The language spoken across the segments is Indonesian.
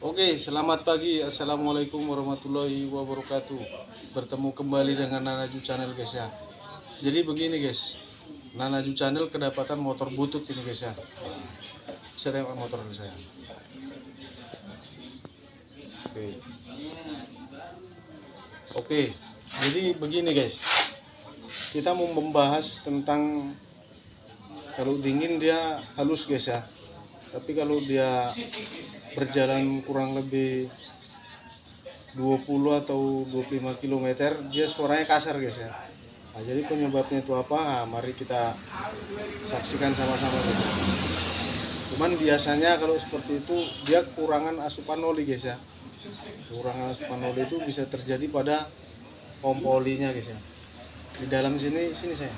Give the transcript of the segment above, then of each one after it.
Oke, selamat pagi. Assalamualaikum warahmatullahi wabarakatuh. Bertemu kembali dengan Nanaju Channel guys ya. Jadi begini guys, Nanaju Channel kedapatan motor butut ini guys ya. Bisa tengok motor saya. Oke. Oke, jadi begini guys. Kita mau membahas tentang kalau dingin dia halus guys ya. Tapi kalau dia berjalan kurang lebih 20 atau 25 km dia suaranya kasar guys ya. Nah, jadi penyebabnya itu apa? Nah, mari kita saksikan sama-sama guys ya. Cuman biasanya kalau seperti itu dia kurangan asupan oli guys ya. Kurangan asupan oli itu bisa terjadi pada pompa olinya guys ya. Di dalam sini saya.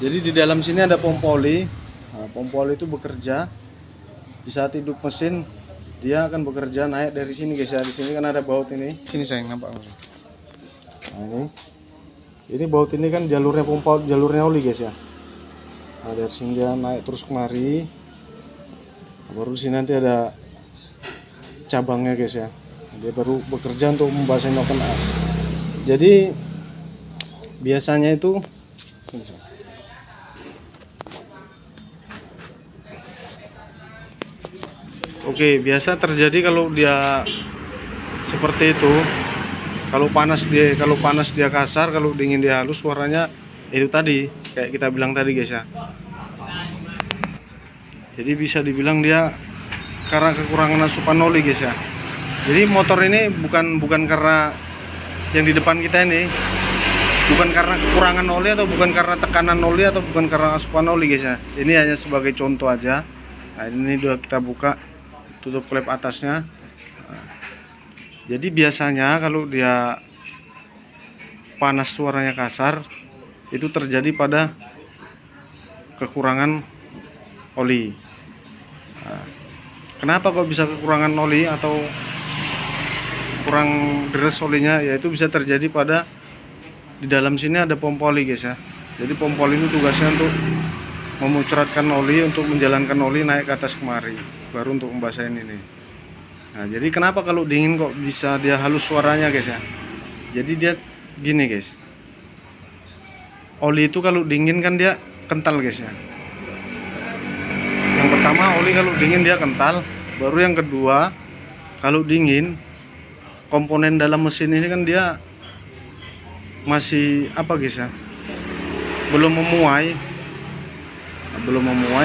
Jadi di dalam sini ada pompa oli. Nah, pompa oli itu bekerja di saat hidup mesin, dia akan bekerja naik dari sini guys ya. Di sini kan ada baut ini. Sini sayang, nampak. Nah, ini baut ini kan jalurnya pompa, jalurnya oli guys ya. Nah, dari sini dia naik terus kemari. Nah, baru di sini nanti ada cabangnya guys ya. Dia baru bekerja untuk membasahi noken as. Jadi biasanya itu sini, sayang. Oke, biasa terjadi kalau dia seperti itu. Kalau panas dia kasar, kalau dingin dia halus, suaranya itu tadi kayak kita bilang tadi guys ya. Jadi bisa dibilang dia karena kekurangan asupan oli guys ya. Jadi motor ini bukan karena yang di depan kita ini, bukan karena kekurangan oli atau bukan karena tekanan oli atau bukan karena asupan oli guys ya. Ini hanya sebagai contoh aja. Nah, ini udah kita buka, tutup klep atasnya. Jadi biasanya kalau dia panas suaranya kasar itu terjadi pada kekurangan oli. Kenapa kok bisa kekurangan oli atau kurang deres olinya? Yaitu bisa terjadi pada di dalam sini ada pompa oli guys ya. Jadi pompa oli itu tugasnya untuk memuncratkan oli, untuk menjalankan oli naik ke atas kemari, baru untuk membasahin ini. Nah, jadi kenapa kalau dingin kok bisa dia halus suaranya guys ya. Jadi dia gini guys, oli itu kalau dingin kan dia kental guys ya. Yang pertama, oli kalau dingin dia kental. Baru yang kedua, kalau dingin komponen dalam mesin ini kan dia masih apa guys ya, belum memuai,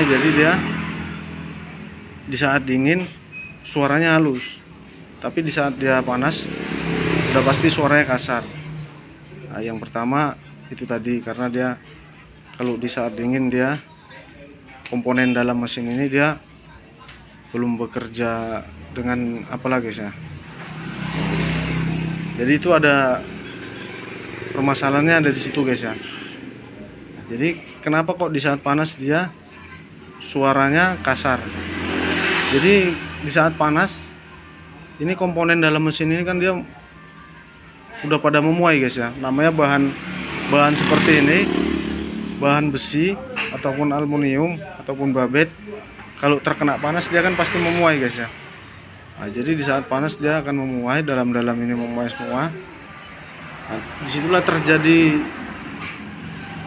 jadi dia di saat dingin suaranya halus, tapi di saat dia panas udah pasti suaranya kasar. Nah, yang pertama itu tadi karena dia kalau di saat dingin dia komponen dalam mesin ini dia belum bekerja dengan apalah guys ya. Jadi itu ada permasalahannya, ada di situ guys ya. Jadi kenapa kok di saat panas dia suaranya kasar? Jadi di saat panas ini komponen dalam mesin ini kan dia udah pada memuai guys ya. Namanya bahan seperti ini, bahan besi ataupun aluminium ataupun babet, kalau terkena panas dia kan pasti memuai guys ya. Nah, jadi di saat panas dia akan memuai, dalam-dalam ini memuai semua. Nah, disitulah terjadi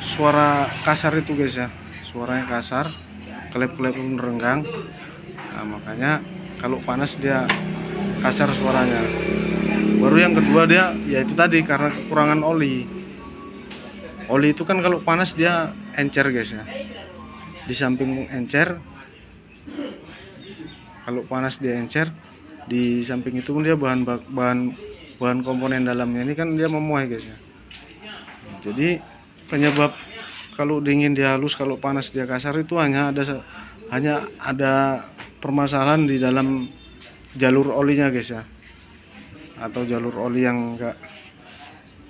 suara kasar itu guys ya. Suaranya kasar, kelep-kelep merenggang. Nah, makanya kalau panas dia kasar suaranya. Baru yang kedua dia yaitu tadi karena kekurangan oli. Oli itu kan kalau panas dia encer guys ya. Di samping encer, kalau panas dia encer, di samping itu dia bahan komponen dalamnya ini kan dia memuai guys ya. Jadi penyebab kalau dingin dia halus, kalau panas dia kasar itu hanya ada permasalahan di dalam jalur olinya guys ya, atau jalur oli yang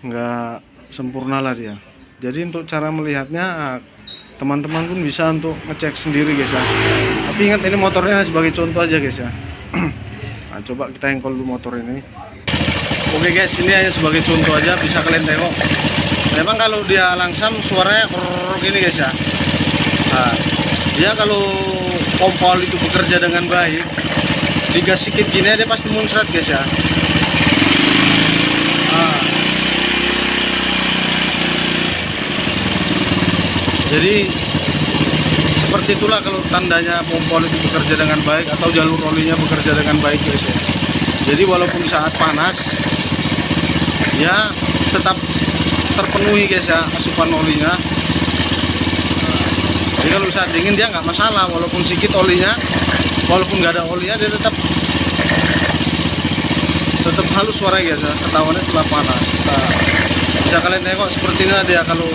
enggak sempurna lah dia. Jadi untuk cara melihatnya teman-teman pun bisa untuk ngecek sendiri guys ya. Tapi ingat ini motornya sebagai contoh aja guys ya. Nah, coba kita engkol dulu motor ini. Oke guys, ini hanya sebagai contoh aja, bisa kalian tengok. Memang kalau dia langsam suaranya gini guys ya. Nah, dia kalau pompa oli itu bekerja dengan baik, digas sedikit gini dia pasti muncrat guys ya. Nah, jadi seperti itulah kalau tandanya pompa oli itu bekerja dengan baik atau jalur olinya bekerja dengan baik guys ya. Jadi walaupun saat panas ya tetap terpenuhi guys ya asupan olinya. Jadi kalau saat dingin dia nggak masalah, walaupun sedikit olinya, walaupun nggak ada olinya dia tetap halus suara guys ya, ketahuannya setelah panas. Nah, bisa kalian tengok seperti ini dia kalau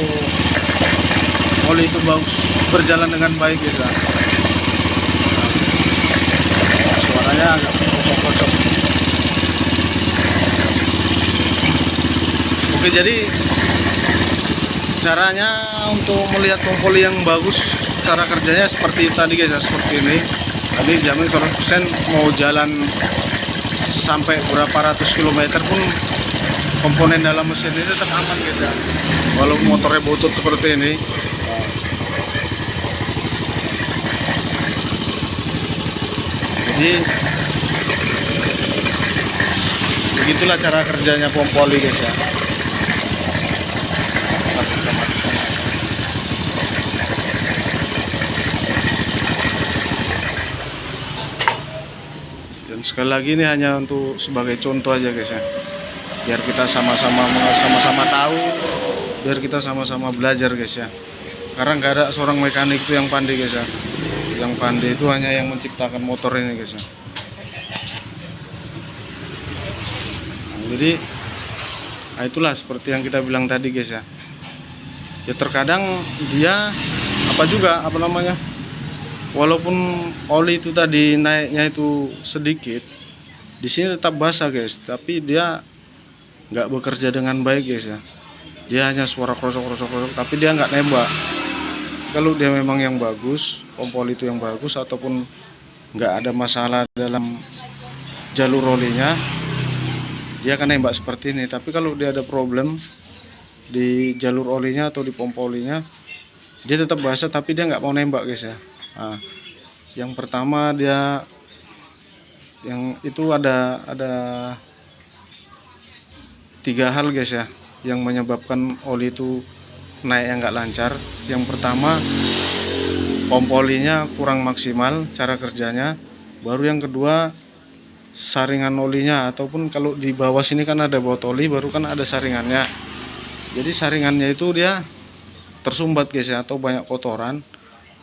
oli itu bagus berjalan dengan baik guys ya. Nah, suaranya agak kocok-kocok. Oke, jadi caranya untuk melihat pompa oli yang bagus, cara kerjanya seperti tadi guys ya, seperti ini. Tadi jamin 100% mau jalan sampai berapa ratus kilometer pun komponen dalam mesin ini tetap aman guys ya, walaupun motornya butut seperti ini. Jadi begitulah cara kerjanya pompa oli guys ya. Dan sekali lagi ini hanya untuk sebagai contoh aja guys ya, biar kita sama-sama tahu, biar kita sama-sama belajar guys ya. Karena nggak ada seorang mekanik itu yang pandai guys ya, yang pandai itu hanya yang menciptakan motor ini guys ya. Nah, jadi nah itulah seperti yang kita bilang tadi guys ya. Ya terkadang dia apa namanya, walaupun oli itu tadi naiknya itu sedikit, di sini tetap basah guys, tapi dia nggak bekerja dengan baik guys ya. Dia hanya suara krosok, tapi dia nggak nembak. Kalau dia memang yang bagus, pompa oli itu yang bagus, ataupun nggak ada masalah dalam jalur olinya, dia akan nembak seperti ini. Tapi kalau dia ada problem di jalur olinya atau di pompa olinya, dia tetap basah tapi dia nggak mau nembak guys ya. Nah, yang pertama dia yang itu ada 3 hal guys ya yang menyebabkan oli itu naik yang nggak lancar. Yang pertama, pompa olinya kurang maksimal cara kerjanya. Baru yang kedua, saringan olinya, ataupun kalau di bawah sini kan ada baut oli, baru kan ada saringannya. Jadi saringannya itu dia tersumbat guys ya, atau banyak kotoran.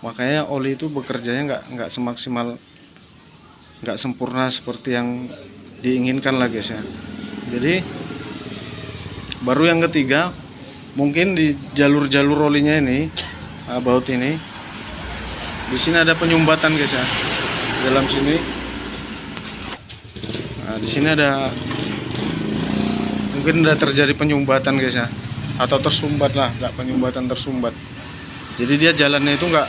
Makanya oli itu bekerjanya nggak semaksimal, nggak sempurna seperti yang diinginkan lah guys ya. Jadi baru yang ketiga, mungkin di jalur olinya ini, baut ini, di sini ada penyumbatan guys ya, dalam sini. Nah, di sini ada mungkin udah terjadi penyumbatan guys ya, atau tersumbat lah, nggak penyumbatan, tersumbat. Jadi dia jalannya itu nggak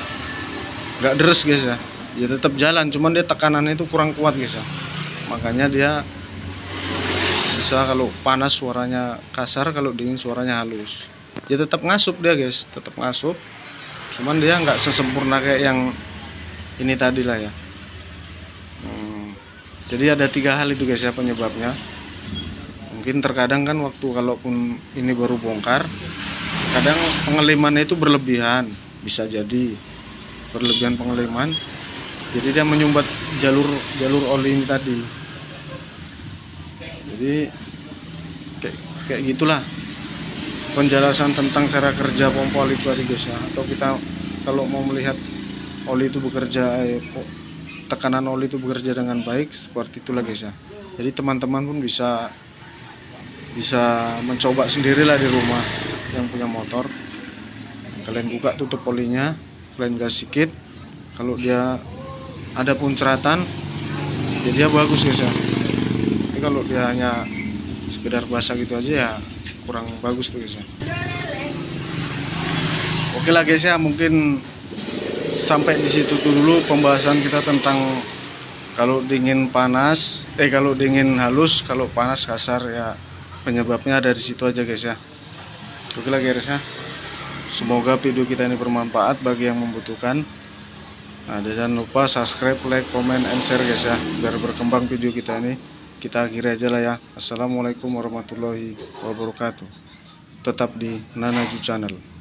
deres guys ya, dia tetap jalan, cuman dia tekanannya itu kurang kuat guys ya. Makanya dia bisa kalau panas suaranya kasar, kalau dingin suaranya halus. Dia tetap ngasup dia guys, tetap ngasup, cuman dia nggak sesempurna kayak yang ini tadi lah ya. Jadi ada 3 hal itu guys ya penyebabnya. Mungkin terkadang kan waktu kalaupun ini baru bongkar, kadang pengelimannya itu berlebihan, bisa jadi berlebihan pengeliman, jadi dia menyumbat jalur oli ini tadi. Jadi kayak gitulah penjelasan tentang cara kerja pompa oli tadi guys ya. Atau kita kalau mau melihat oli itu bekerja, tekanan oli itu bekerja dengan baik, seperti itulah guys ya. Jadi teman-teman pun bisa mencoba sendirilah di rumah yang punya motor. Kalian buka tutup olinya, kalian gas sedikit, kalau dia ada puncratan jadi dia bagus guys ya. Tapi kalau dia hanya sekedar basah gitu aja ya kurang bagus tuh guys ya. Oke lah guys ya, mungkin sampai di situ dulu pembahasan kita tentang kalau dingin panas, kalau dingin halus, kalau panas kasar ya. Penyebabnya ada di situ aja guys ya. Oke lah guys ya, semoga video kita ini bermanfaat bagi yang membutuhkan. Nah, dan jangan lupa subscribe, like, comment, and share guys ya, biar berkembang video kita ini. Kita akhiri aja lah ya. Assalamualaikum warahmatullahi wabarakatuh. Tetap di Nanaju Channel.